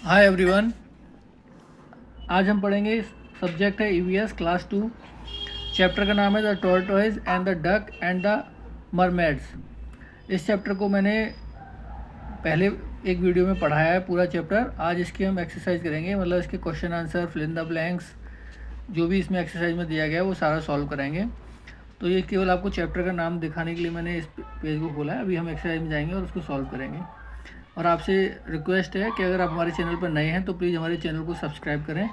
Hi everyone. आज हम पढ़ेंगे, सब्जेक्ट है ईवीएस क्लास 2। चैप्टर का नाम है the tortoise and the duck and the mermaids. इस चैप्टर को मैंने पहले एक वीडियो में पढ़ाया है पूरा चैप्टर। आज इसकी हम एक्सरसाइज करेंगे, मतलब इसके question answer, fill in the blanks, जो भी इसमें एक्सरसाइज में दिया गया है वो सारा सॉल्व कराएंगे। तो ये केवल आपको चैप्टर का नाम दिखाने के लिए मैंने इस पेज को खोला है। अभी हम एक्सरसाइज में जाएंगे और उसको सॉल्व करेंगे। और आपसे रिक्वेस्ट है कि अगर आप हमारे चैनल पर नए हैं तो प्लीज़ हमारे चैनल को सब्सक्राइब करें,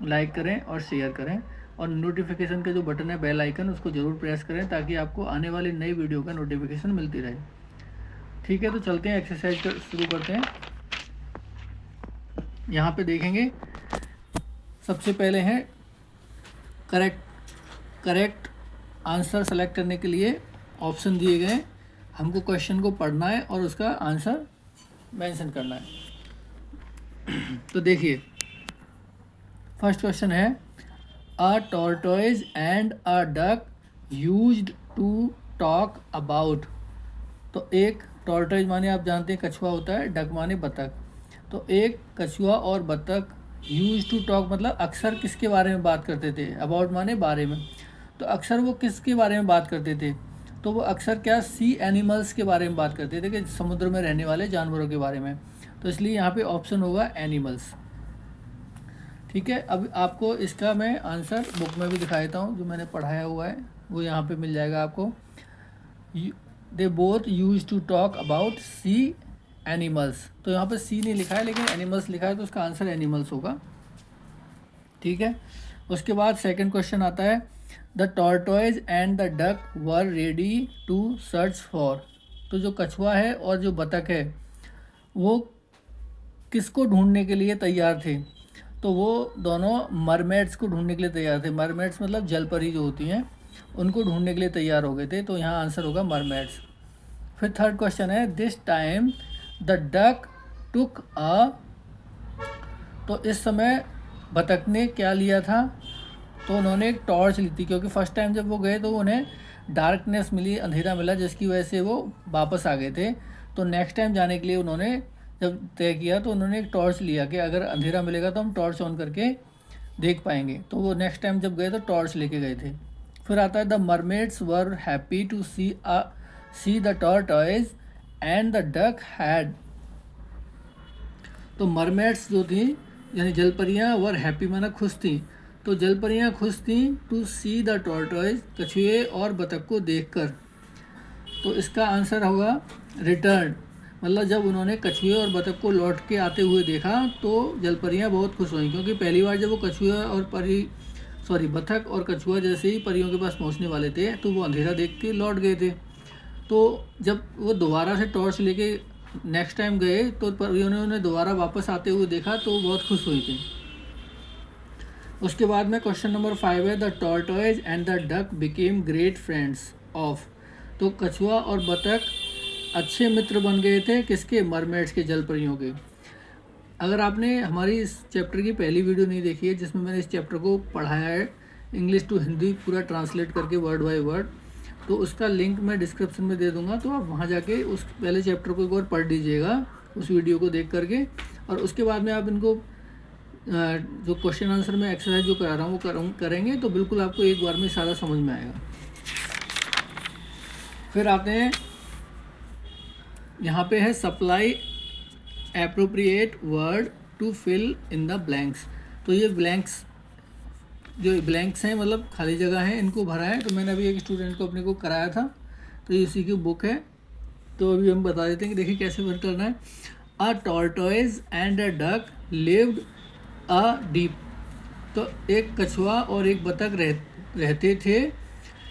लाइक करें और शेयर करें, और नोटिफिकेशन का जो बटन है बेल आइकन, उसको ज़रूर प्रेस करें ताकि आपको आने वाली नई वीडियो का नोटिफिकेशन मिलती रहे। ठीक है, तो चलते हैं, एक्सरसाइज शुरू करते हैं। यहाँ पे देखेंगे, सबसे पहले है करेक्ट आंसर सेलेक्ट करने के लिए ऑप्शन दिए गए। हमको क्वेश्चन को पढ़ना है और उसका आंसर मेंशन करना है। तो देखिए, फर्स्ट क्वेश्चन है, a tortoise and a duck used to talk about. तो एक टॉर्टोइज माने आप जानते हैं कछुआ होता है, डक माने बतख। तो एक कछुआ और बतख यूज टू टॉक मतलब अक्सर किसके बारे में बात करते थे, अबाउट माने बारे में। तो अक्सर वो किसके बारे में बात करते थे, तो वो अक्सर क्या, सी एनिमल्स के बारे में बात करते थे, कि समुद्र में रहने वाले जानवरों के बारे में। तो इसलिए यहाँ पे ऑप्शन होगा एनिमल्स। ठीक है, अब आपको इसका मैं आंसर बुक में भी दिखा देता हूँ, जो मैंने पढ़ाया हुआ है वो यहाँ पे मिल जाएगा आपको। They both use to talk about sea animals. तो यहाँ पे सी नहीं लिखा है लेकिन एनिमल्स लिखा है, तो उसका आंसर एनिमल्स होगा। ठीक है, उसके बाद सेकंड क्वेश्चन आता है, the tortoise and the duck were ready to search for. तो जो कछुआ है और जो बतख है वो किसको ढूंढने के लिए तैयार थे, तो वो दोनों मरमेड्स को ढूंढने के लिए तैयार थे। मरमेड्स मतलब जलपरी जो होती हैं, उनको ढूंढने के लिए तैयार हो गए थे। तो यहाँ आंसर होगा मरमेड्स। फिर थर्ड क्वेश्चन है, दिस टाइम द डक टुक अ। तो इस समय बतख ने क्या लिया था, तो उन्होंने एक टॉर्च ली थी, क्योंकि फर्स्ट टाइम जब वो गए तो उन्हें डार्कनेस मिली, अंधेरा मिला, जिसकी वजह से वो वापस आ गए थे। तो नेक्स्ट टाइम जाने के लिए उन्होंने जब तय किया तो उन्होंने एक टॉर्च लिया कि अगर अंधेरा मिलेगा तो हम टॉर्च ऑन करके देख पाएंगे। तो वो नेक्स्ट टाइम जब गए तो टॉर्च लेके गए थे। फिर आता है, the mermaids were happy to see the tortoise and the duck had. तो मरमेड्स जो थी यानी जलपरियाँ, वर हैप्पी माना खुश थी। तो जलपरियाँ खुश थी टू सी द टॉर्टोइज, कछुए और बतख को देखकर। तो इसका आंसर होगा रिटर्न, मतलब जब उन्होंने कछुए और बतख को लौट के आते हुए देखा तो जलपरियाँ बहुत खुश हुई, क्योंकि पहली बार जब वो कछुए और बतख और कछुआ जैसे ही परियों के पास पहुंचने वाले थे तो वो अंधेरा देख के लौट गए थे। तो जब वो दोबारा से टॉर्च लेके नेक्स्ट टाइम गए तो परियों ने उन्हें दोबारा वापस आते हुए देखा तो बहुत खुश हुई थी। उसके बाद में क्वेश्चन नंबर 5 है, the tortoise and the duck became great friends of. तो कछुआ और बतख अच्छे मित्र बन गए थे, किसके, मरमेड्स के, जलपरियों के। अगर आपने हमारी इस चैप्टर की पहली वीडियो नहीं देखी है, जिसमें मैंने इस चैप्टर को पढ़ाया है इंग्लिश टू हिंदी पूरा ट्रांसलेट करके वर्ड बाय वर्ड, तो उसका लिंक मैं डिस्क्रिप्शन में दे दूंगा। तो आप वहाँ जाके उस पहले चैप्टर को एक बार पढ़ लीजिएगा उस वीडियो को देख करके, और उसके बाद में आप इनको जो क्वेश्चन आंसर में एक्सरसाइज जो करा रहा हूँ वो करेंगे तो बिल्कुल आपको एक बार में सारा समझ में आएगा। फिर आते हैं, यहाँ पे है supply appropriate word to fill in the blanks. तो ये ब्लैंक्स जो ब्लैंक्स हैं मतलब खाली जगह है, इनको भरा है। तो मैंने अभी एक स्टूडेंट को अपने को कराया था, तो ये इसी की बुक है। तो अभी हम बता देते हैं कि देखिए कैसे फिल करना है। A tortoise and a duck lived a deep. तो एक कछुआ और एक बतख रहते थे,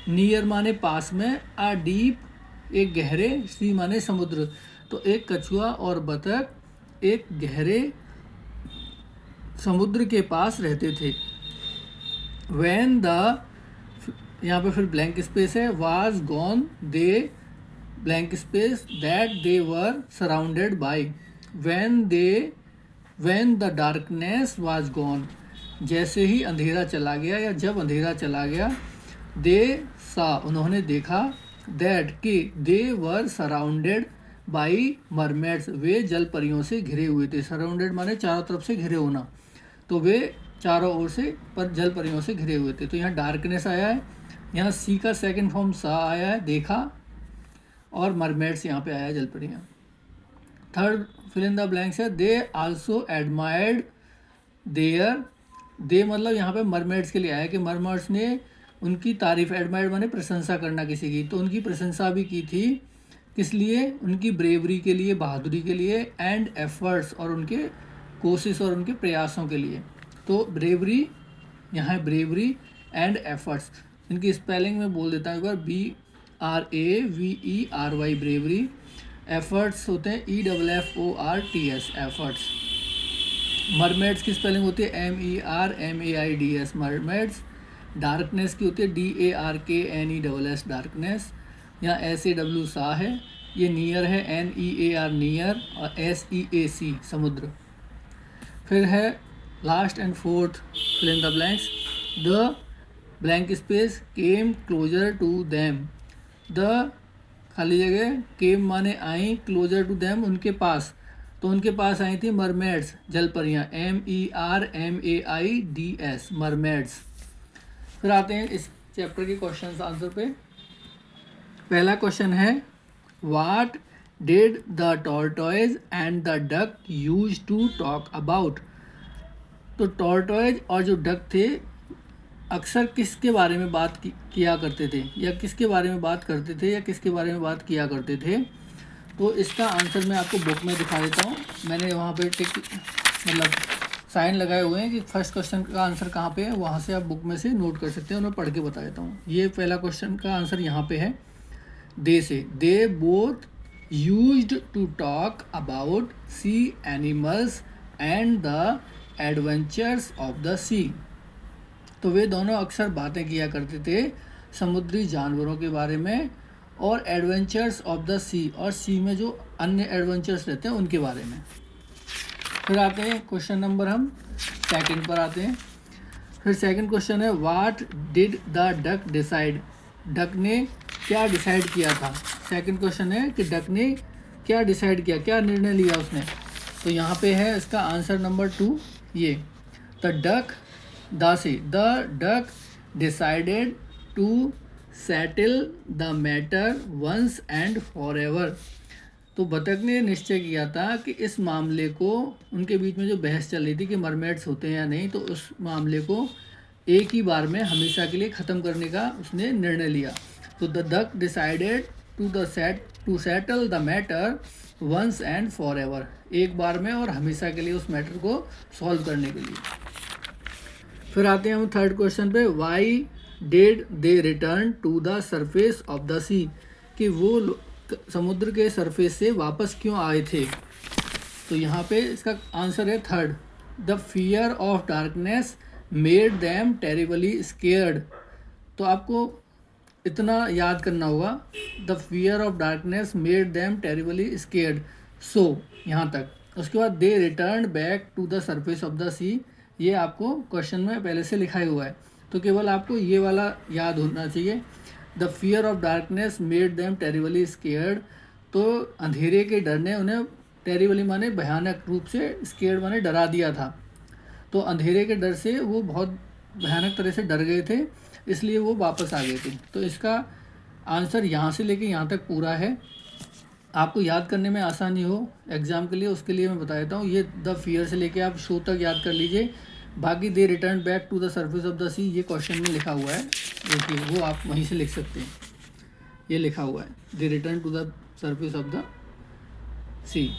नियर माने पास में, अ डीप एक गहरे, सी माने समुद्र। तो एक कछुआ और बतख एक गहरे समुद्र के पास रहते थे। वैन द, यहाँ पे फिर ब्लैंक स्पेस है, was gone they blank space that they were surrounded by. When the darkness was gone, जैसे ही अंधेरा चला गया या जब अंधेरा चला गया, दे सा उन्होंने देखा, दैट कि दे वर सराउंडेड बाई मरमेड्स, वे जल परियों से घिरे हुए थे। सराउंडेड माने चारों तरफ से घिरे होना, तो वे चारों ओर से पर जल परियों से घिरे हुए थे। तो यहाँ डार्कनेस आया है, यहाँ सी का सेकंड फॉर्म सा आया है, देखा, और मरमेड्स यहाँ पे आया है, जल परियाँ। Third fill in the blanks है, they also admired there, they मतलब यहाँ पे मरमेड्स के लिए आया कि मरमर्स ने उनकी तारीफ, एडमायर्ड माने प्रशंसा करना किसी की, तो उनकी प्रशंसा भी की थी। किस लिए? उनकी ब्रेवरी के लिए, बहादुरी के लिए, एंड एफर्ट्स, और उनके कोशिश और उनके प्रयासों के लिए। तो ब्रेवरी यहाँ है, ब्रेवरी एंड एफर्ट्स। इनकी स्पेलिंग में बोल देता हूँ एक बार, BRAVERY ब्रेवरी। एफर्ट्स होते हैं EFFORTS एफर्ट्स। मरमेड्स की स्पेलिंग होती है MERMAIDS मरमेड्स। डार्कनेस की होती है DARKNESS डार्कनेस। यहाँ SAW सा है, ये नियर है NEAR नियर, और SEAC समुद्र। फिर है last and fourth fill in the blanks, the blank space came closer to them. The खाली जगह, केम माने आई, क्लोजर टू देम उनके पास, तो उनके पास आई थी मरमेड्स जल परियाँ, MERMAIDS मरमेड्स। फिर आते हैं इस चैप्टर के क्वेश्चन आंसर पे। पहला क्वेश्चन है, what did the tortoise and the duck use to talk about. तो टॉर्टोइज और जो डक थे अक्सर किसके बारे में बात किया करते थे, या किसके बारे में बात करते थे, या किसके बारे में बात किया करते थे। तो इसका आंसर मैं आपको बुक में दिखा देता हूँ। मैंने वहाँ पे टिक मतलब साइन लगाए हुए हैं कि फर्स्ट क्वेश्चन का आंसर कहाँ पे है, वहाँ से आप बुक में से नोट कर सकते हैं, और मैं पढ़ के बता देता हूँ। ये पहला क्वेश्चन का आंसर यहाँ पे है, they say, they both used to talk about sea animals and the adventures of the sea. तो वे दोनों अक्सर बातें किया करते थे समुद्री जानवरों के बारे में, और एडवेंचर्स ऑफ द सी, और सी में जो अन्य एडवेंचर्स रहते हैं उनके बारे में। फिर आते हैं क्वेश्चन नंबर, हम सेकंड पर आते हैं। फिर सेकंड क्वेश्चन है, what did the duck decide. Duck ने क्या डिसाइड किया था। सेकंड क्वेश्चन है कि डक ने क्या डिसाइड किया, क्या निर्णय लिया उसने। तो यहाँ पे है इसका आंसर नंबर 2, ये द डक, द से, the duck decided to settle the matter once and for ever. तो बतख ने निश्चय किया था कि इस मामले को, उनके बीच में जो बहस चल रही थी कि मरमेड्स होते हैं या नहीं, तो उस मामले को एक ही बार में हमेशा के लिए ख़त्म करने का उसने निर्णय लिया। तो the duck decided to settle the matter once and for ever, एक बार में और हमेशा के लिए उस मैटर को सॉल्व करने के लिए। फिर आते हैं हम थर्ड क्वेश्चन पे, why did they return to the surface of the sea, कि वो समुद्र के सरफेस से वापस क्यों आए थे। तो यहाँ पे इसका आंसर है third, the fear of darkness made them terribly scared. तो आपको इतना याद करना होगा, the fear of darkness made them terribly scared, so यहाँ तक। उसके बाद they return back to the surface of the sea, ये आपको क्वेश्चन में पहले से लिखा ही हुआ है, तो केवल आपको ये वाला याद होना चाहिए, the fear of darkness made them terribly scared. तो अंधेरे के डर ने उन्हें, टेरिबली माने भयानक रूप से, स्केयर्ड माने डरा दिया था। तो अंधेरे के डर से वो बहुत भयानक तरह से डर गए थे, इसलिए वो वापस आ गए थे। तो इसका आंसर यहाँ से लेके यहाँ तक पूरा है। आपको याद करने में आसानी हो एग्ज़ाम के लिए, उसके लिए मैं बता देता हूँ। ये द फियर से लेके आप शो तक याद कर लीजिए, बाकी they return back to the surface of the sea ये क्वेश्चन में लिखा हुआ है, देखिए वो आप वहीं से लिख सकते हैं, ये लिखा हुआ है they return to the surface of the sea.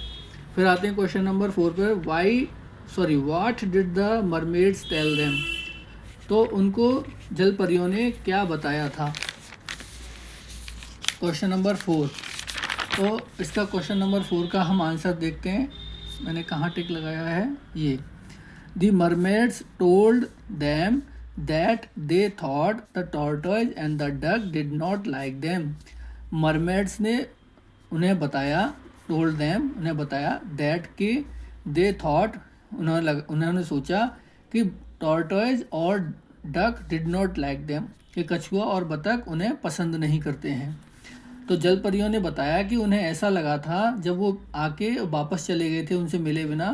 फिर आते हैं क्वेश्चन नंबर 4 पर, what did the mermaids tell them. तो उनको जल परियों ने क्या बताया था। क्वेश्चन नंबर 4, तो इसका क्वेश्चन नंबर 4 का हम आंसर देखते हैं। मैंने कहाँ टिक लगाया है, ये The mermaids told them that they thought the tortoise and the duck did not like them. Mermaids ने उन्हें बताया, told them उन्हें बताया, that कि they thought उन्होंने सोचा कि tortoise और duck did not like them, कि कछुआ और बतख उन्हें पसंद नहीं करते हैं। तो जल परियों ने बताया कि उन्हें ऐसा लगा था जब वो आके वापस चले गए थे उनसे मिले बिना,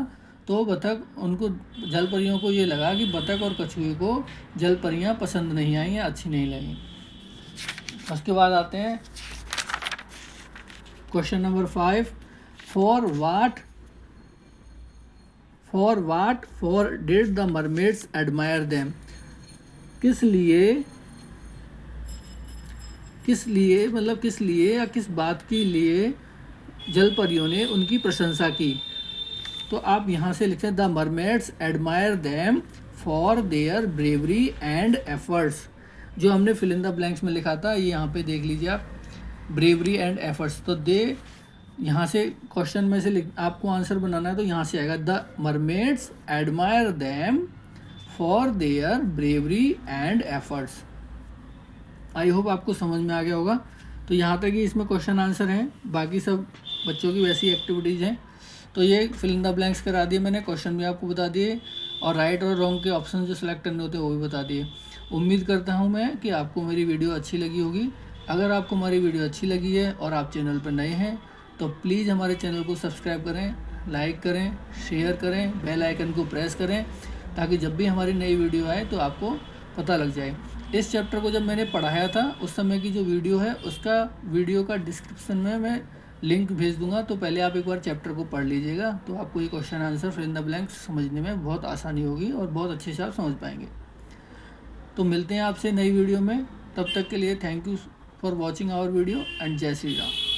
तो बतख उनको जल परियों को ये लगा कि बतख और कछुए को जल परियाँ पसंद नहीं आई या अच्छी नहीं लगी। उसके बाद आते हैं question number 5। For did the mermaids admire them. किस लिए मतलब किस लिए या किस बात के लिए जल परियों ने उनकी प्रशंसा की। तो आप यहाँ से लिखते हैं the mermaids admire them for their bravery and efforts. जो हमने फिल इन द ब्लैंक्स में लिखा था ये यहाँ पे देख लीजिए आप, ब्रेवरी एंड एफर्ट्स। तो दे यहाँ से क्वेश्चन में से आपको आंसर बनाना है, तो यहाँ से आएगा the mermaids admire them for their bravery and efforts. I hope आपको समझ में आ गया होगा। तो यहाँ तक ही इसमें क्वेश्चन आंसर हैं, बाकी सब बच्चों की वैसी एक्टिविटीज़ हैं। तो ये फिल इन द ब्लैंक्स करा दिए मैंने, क्वेश्चन भी आपको बता दिए और राइट और रॉन्ग के ऑप्शन जो सिलेक्ट करने होते हैं वो भी बता दिए। उम्मीद करता हूँ मैं कि आपको मेरी वीडियो अच्छी लगी होगी। अगर आपको हमारी वीडियो अच्छी लगी है और आप चैनल पर नए हैं तो प्लीज़ हमारे चैनल को सब्सक्राइब करें, लाइक करें, शेयर करें, बेल आइकन को प्रेस करें ताकि जब भी हमारी नई वीडियो आए तो आपको पता लग जाए। इस चैप्टर को जब मैंने पढ़ाया था उस समय की जो वीडियो है उसका वीडियो का डिस्क्रिप्शन में मैं लिंक भेज दूंगा, तो पहले आप एक बार चैप्टर को पढ़ लीजिएगा, तो आपको ये question answer fill in the blanks समझने में बहुत आसानी होगी और बहुत अच्छे से आप समझ पाएंगे। तो मिलते हैं आपसे नई वीडियो में, तब तक के लिए thank you for watching our video and जय श्री राम।